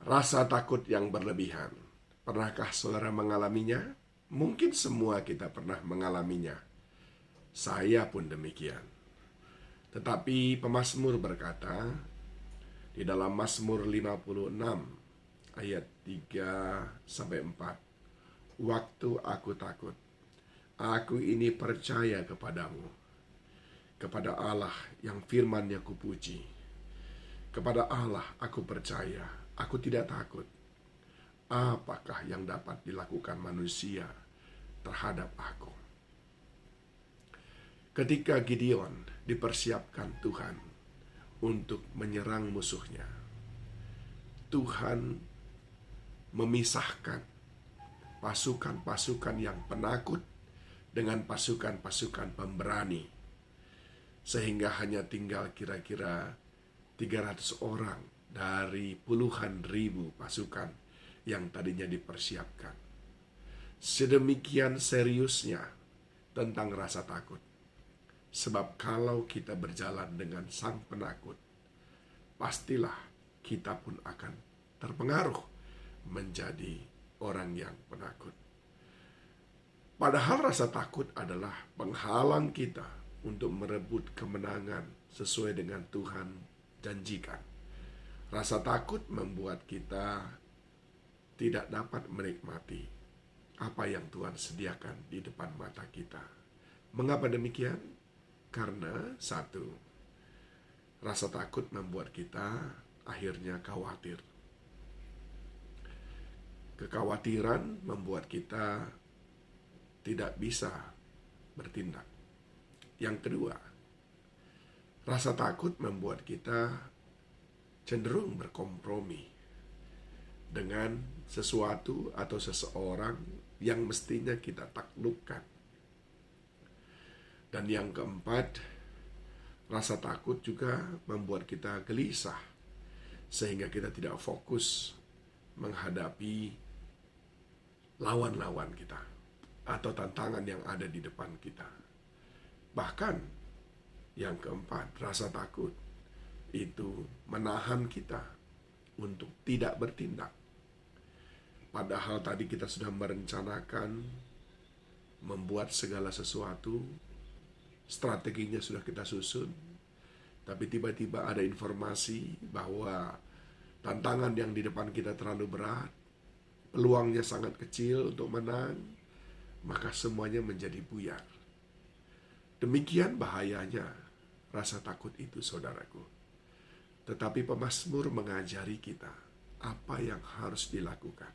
Rasa takut yang berlebihan. Pernahkah saudara mengalaminya? Mungkin semua kita pernah mengalaminya. Saya pun demikian. Tetapi pemazmur berkata di dalam Mazmur 56 ayat 3 sampai 4, "Waktu aku takut, aku ini percaya kepadamu, kepada Allah yang firman-Nya kupuji. Kepada Allah aku percaya, aku tidak takut. Apakah yang dapat dilakukan manusia terhadap aku?" Ketika Gideon dipersiapkan Tuhan untuk menyerang musuhnya, Tuhan memisahkan pasukan-pasukan yang penakut dengan pasukan-pasukan pemberani, sehingga hanya tinggal kira-kira 300 orang dari puluhan ribu pasukan yang tadinya dipersiapkan. Sedemikian seriusnya tentang rasa takut. Sebab kalau kita berjalan dengan sang penakut, pastilah kita pun akan terpengaruh menjadi orang yang penakut. Padahal rasa takut adalah penghalang kita untuk merebut kemenangan sesuai dengan Tuhan janjikan. Rasa takut membuat kita tidak dapat menikmati apa yang Tuhan sediakan di depan mata kita. Mengapa demikian? Karena satu, rasa takut membuat kita akhirnya khawatir. Kekhawatiran membuat kita tidak bisa bertindak. Yang kedua, rasa takut membuat kita cenderung berkompromi dengan sesuatu atau seseorang yang mestinya kita taklukkan. Dan yang keempat, rasa takut juga membuat kita gelisah, sehingga kita tidak fokus menghadapi lawan-lawan kita atau tantangan yang ada di depan kita. Bahkan yang keempat, rasa takut itu menahan kita untuk tidak bertindak. Padahal tadi kita sudah merencanakan membuat segala sesuatu, strateginya sudah kita susun, tapi tiba-tiba ada informasi bahwa tantangan yang di depan kita terlalu berat, peluangnya sangat kecil untuk menang, maka semuanya menjadi buyar. Demikian bahayanya rasa takut itu, saudaraku. Tetapi pemazmur mengajari kita apa yang harus dilakukan.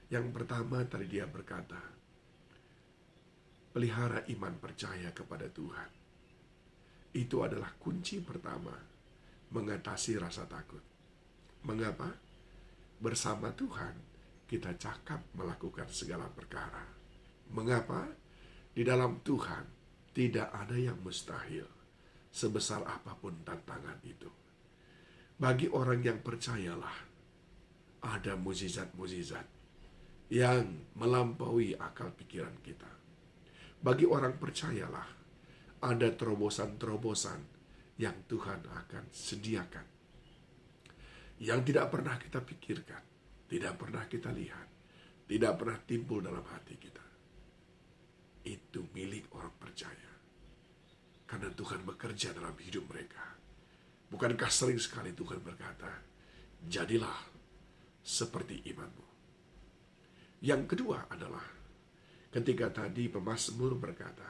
Yang pertama tadi dia berkata, pelihara iman percaya kepada Tuhan. Itu adalah kunci pertama mengatasi rasa takut. Mengapa? Bersama Tuhan kita cakap melakukan segala perkara. Mengapa? Di dalam Tuhan tidak ada yang mustahil, sebesar apapun tantangan itu. Bagi orang yang percayalah, ada mukjizat-mukjizat yang melampaui akal pikiran kita. Bagi orang percayalah, ada terobosan-terobosan yang Tuhan akan sediakan, yang tidak pernah kita pikirkan, tidak pernah kita lihat, tidak pernah timbul dalam hati kita. Itu milik orang percaya, karena Tuhan bekerja dalam hidup mereka. Bukankah sering sekali Tuhan berkata, jadilah seperti imanmu. Yang kedua adalah ketika tadi pemazmur berkata,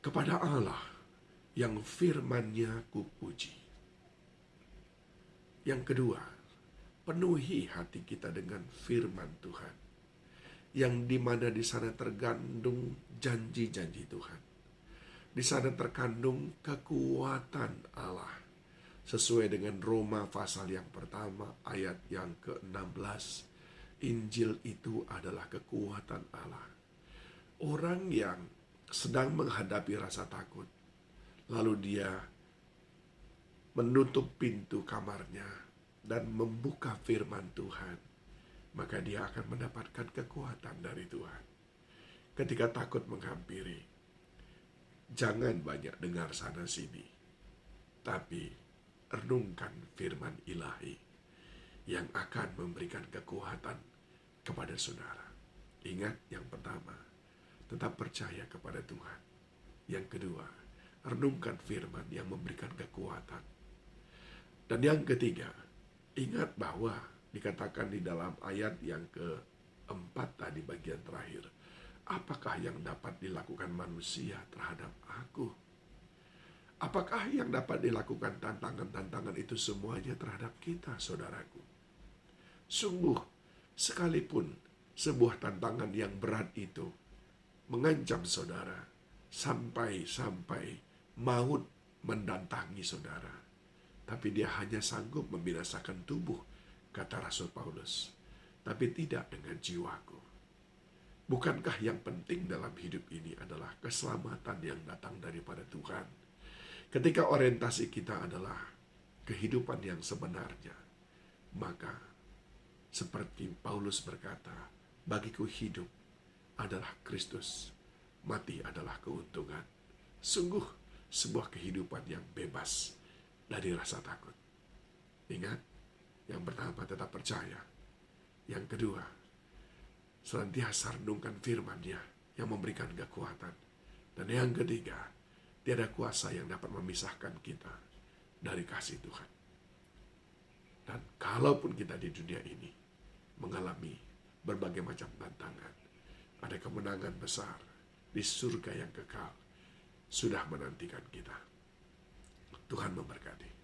kepada Allah yang firman-Nya kupuji. Yang kedua, penuhi hati kita dengan firman Tuhan, yang dimana di sana terkandung janji-janji Tuhan. Di sana terkandung kekuatan Allah, sesuai dengan Roma pasal yang pertama ayat yang ke-16. Injil itu adalah kekuatan Allah. Orang yang sedang menghadapi rasa takut, lalu dia menutup pintu kamarnya dan membuka firman Tuhan, maka dia akan mendapatkan kekuatan dari Tuhan. Ketika takut menghampiri, jangan banyak dengar sana sini, tapi renungkan firman ilahi. yang akan memberikan kekuatan kepada saudara. Ingat, yang pertama, tetap percaya kepada Tuhan. Yang kedua, renungkan firman yang memberikan kekuatan. Dan yang ketiga, ingat bahwa dikatakan di dalam ayat yang keempat tadi bagian terakhir, apakah yang dapat dilakukan manusia terhadap aku? Apakah yang dapat dilakukan tantangan-tantangan itu semuanya terhadap kita, saudaraku? Sungguh, sekalipun sebuah tantangan yang berat itu mengancam saudara, sampai maut mendatangi saudara, tapi dia hanya sanggup membinasakan tubuh, kata Rasul Paulus, tapi tidak dengan jiwaku. Bukankah yang penting dalam hidup ini adalah keselamatan yang datang daripada Tuhan? Ketika orientasi kita adalah kehidupan yang sebenarnya, maka seperti Paulus berkata, bagiku hidup adalah Kristus, mati adalah keuntungan. Sungguh sebuah kehidupan yang bebas dari rasa takut. Ingat, yang pertama tetap percaya. Yang kedua, senantiasa renungkan firman-Nya yang memberikan kekuatan. Dan yang ketiga, tiada kuasa yang dapat memisahkan kita dari kasih Tuhan. Dan kalaupun kita di dunia ini mengalami berbagai macam tantangan, ada kemenangan besar di surga yang kekal sudah menantikan kita. Tuhan memberkati.